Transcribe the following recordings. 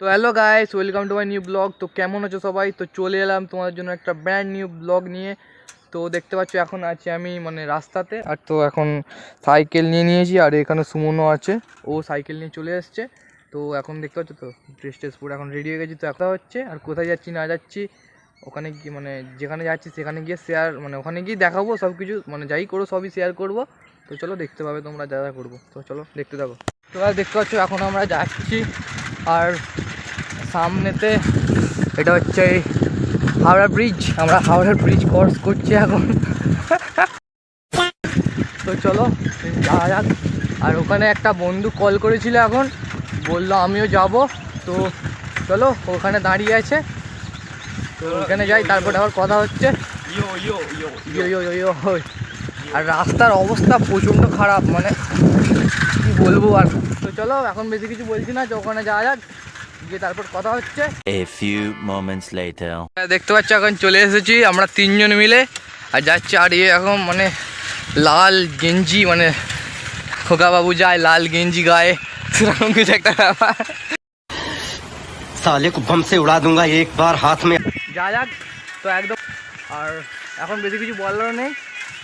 তো hello guys, welcome to my new blog. তো কেমন আছো সবাই? তো চলে এলাম তোমাদের জন্য একটা ব্র্যান্ড নিউ ব্লগ নিয়ে। তো দেখতে পাচ্ছ এখন আছি আমি রাস্তাতে। আর তো এখন সাইকেল নিয়ে নিয়েছি, আর এখানে সুমনও আছে, ও সাইকেল নিয়ে চলে এসছে। তো এখন দেখতে পাচ্ছ তো ড্রেস ট্রেস পুরো এখন রেডি হয়ে গেছি। তো একটা হচ্ছে আর কোথায় যাচ্ছি না যাচ্ছি ওখানে গিয়ে যেখানে যাচ্ছি সেখানে গিয়ে শেয়ার ওখানে গিয়ে দেখাবো সব কিছু, যাই করবো সবই শেয়ার করবো। তো চলো দেখতে পাবে তোমরা যা যা করবো। তো চলো দেখতে থাকো। তো আর দেখতে পাচ্ছ এখন আমরা যাচ্ছি, আর সামনেতে এটা হচ্ছে হাওড়া ব্রিজ। আমরা হাওড়া ব্রিজ ক্রস করছি এখন। তো চলো যাওয়া যাক। আর ওখানে একটা বন্ধু কল করেছিল, এখন বললো আমিও যাব। তো চলো ওখানে দাঁড়িয়ে আছে, তো ওখানে যাই, তারপরে আবার কথা হচ্ছে। আর রাস্তার অবস্থা প্রচণ্ড খারাপ, কি বলবো আর। তো চলো এখন বেশি কিছু বলছি না, যে ওখানে যাওয়া যাক, গিয়ে তারপর কথা হচ্ছে। A few moments later. দেখতে পাচ্ছ এখন চলে এসেছি আমরা তিনজন মিলে, আর যাচ্ছি। আর এখন লাল গেঞ্জি খোকা বাবু যায় লাল গেঞ্জি গায়ে, সেরকম কিছু একটা ব্যাপার। साले को बम से उड़ा दूंगा एक बार हाथ में। যা যাক তো একদম। আর এখন বেশি কিছু বলার নেই,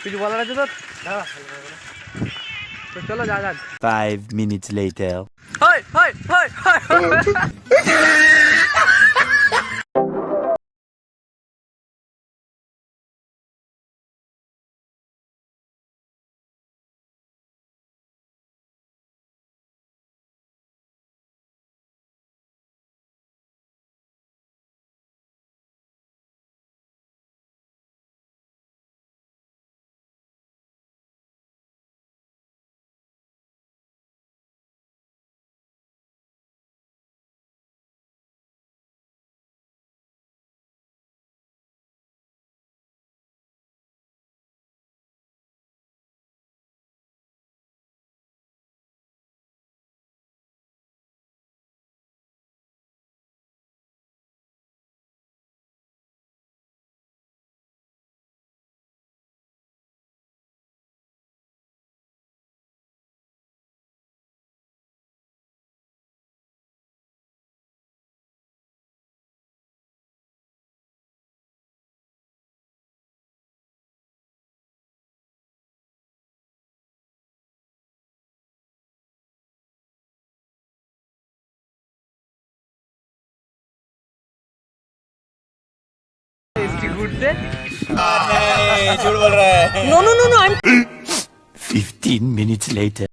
কিছু বলার আছে তো তো চলো যা যাক। 5 minutes later. হয় হয় হয় হয় ঘুরতে। 15 minutes later.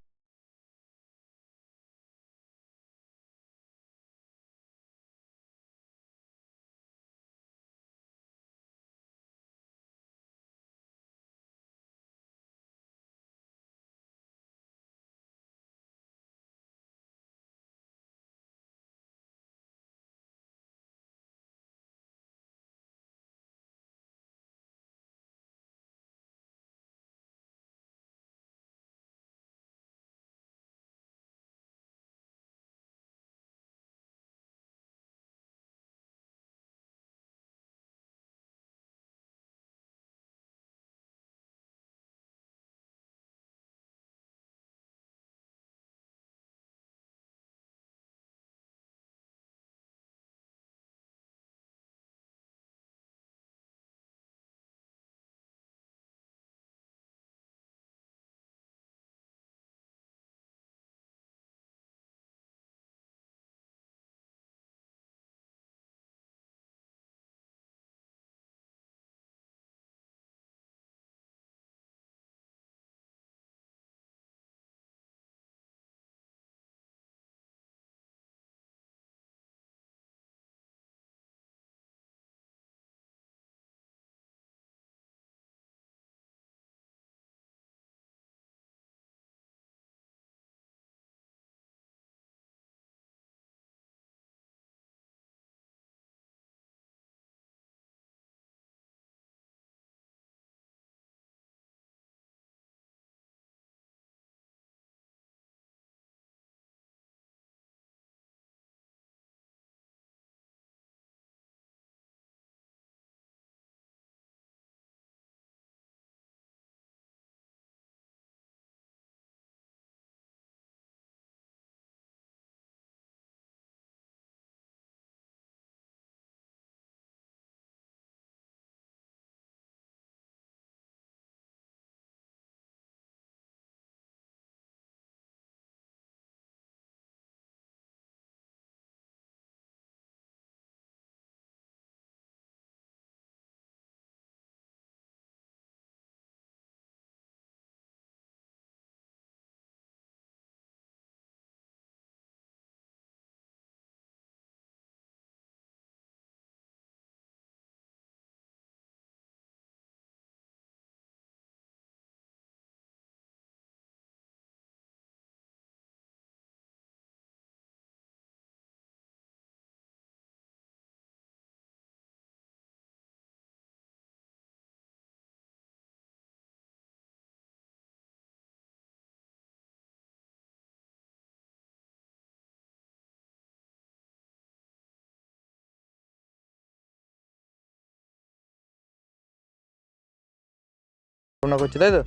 ভাবনা করছে তাই তো?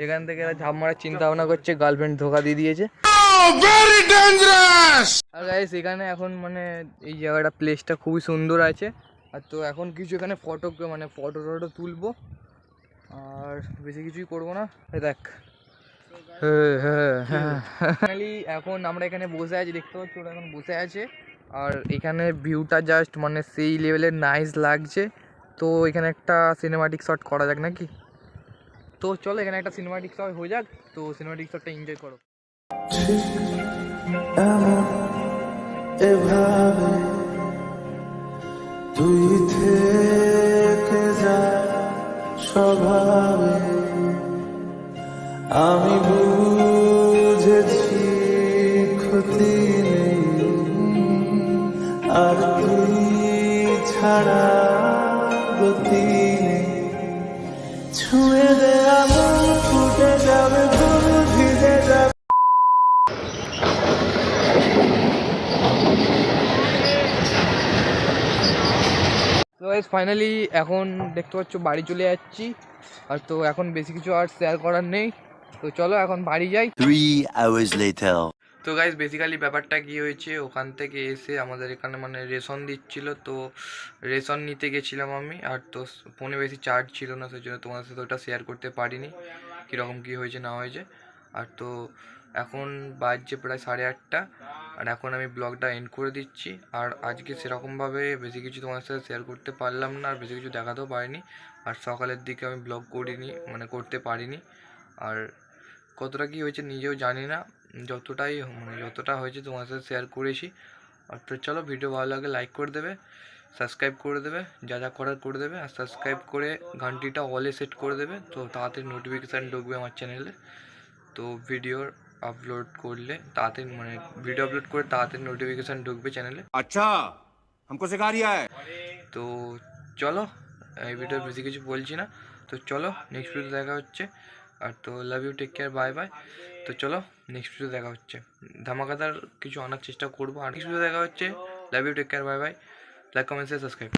এখান থেকে এরা ঝাঁপ মারার চিন্তা ভাবনা করছে, গার্লফ্রেন্ড ধোকা দিয়ে দিয়েছে। আর গাইস এখানে এখন মানে এই জায়গাটা প্লেসটা খুবই সুন্দর আছে। আর তো এখন কিছু এখানে ফটো টটো তুলবো, আর বেশি কিছুই করবো না। এই দেখ, ফাইনালি এখন আমরা এখানে বসে আছি, দেখতে পাচ্ছি ওরা এখন বসে আছে। আর এখানে ভিউটা জাস্ট মানে সেই লেভেলের নাইস লাগছে। তো এখানে একটা সিনেমাটিক শট করা যাক নাকি? তো চলো এখানে একটা সিনেমাটিক শট হয়ে যাক, তো সিনেমাটিক শটটা এনজয় করো। এভাবে তুই থেকে যা স্বভাবে, আমি বুঝেছি ক্ষতি নেই, আর তুই ছাড়া গতি নেই। ছুঁয়ে দে আগুন, ফুটে যাবে ঘুম, ভিজে যাবে। তো গাইস ফাইনালি এখন দেখতে পাচ্ছ বাড়ি চলে যাচ্ছি। আর তো এখন বেশি কিছু আর শেয়ার করার নেই, তো চলো এখন বাড়ি যাই। 3 hours later. তো গাইস বেসিক্যালি ব্যাপারটা কি হয়েছে, ওখান থেকে এসে আমাদের এখানে মানে রেশন দিচ্ছিল, তো রেশন নিতে গেছিলাম আমি। আর তো ফোনে বেশি চার্জ ছিল না, সেই জন্য তোমাদের সাথে ওটা শেয়ার করতে পারিনি কীরকম কী হয়েছে না হয়েছে। আর তো এখন বাজছে প্রায় 8:30, আর এখন আমি ব্লগটা এন্ড করে দিচ্ছি। আর আজকে সেরকমভাবে বেশি কিছু তোমাদের সাথে শেয়ার করতে পারলাম না, আর বেশি কিছু দেখাতেও পারিনি। আর সকালের দিকে আমি ব্লগ করিনি, মানে করতে পারিনি। আর কতটা কী হয়েছে নিজেও জানি না, যতটা হয়েছে তোমার সাথে শেয়ার করেছি। আর তো চলো, ভিডিও ভালো লাগে লাইক করে দেবে, সাবস্ক্রাইব করে দেবে, যা যা করার করে দেবে। আর সাবস্ক্রাইব করে ঘন্টিটা অলে সেট করে দেবে, তো তাড়াতাড়ি নোটিফিকেশান ঢুকবে আমার চ্যানেলে। তো ভিডিও আপলোড করলে তাড়াতাড়ি মানে ভিডিও আপলোড করে তাড়াতাড়ি নোটিফিকেশান ঢুকবে চ্যানেলে। अच्छा हमको सिखा रिया है। তো চলো, এই ভিডিও বেশি কিছু বলছি না, তো চলো নেক্সট ভিডিও দেখা হচ্ছে। আর তো love you, take care, bye bye. তো চলো নেক্সট ভিডিও দেখা হচ্ছে, ধামাকাদার কিছু আনার চেষ্টা করবো। আর নেক্সট ভিডিও দেখা হচ্ছে, love you, take care, bye bye. Like, comment, share, subscribe.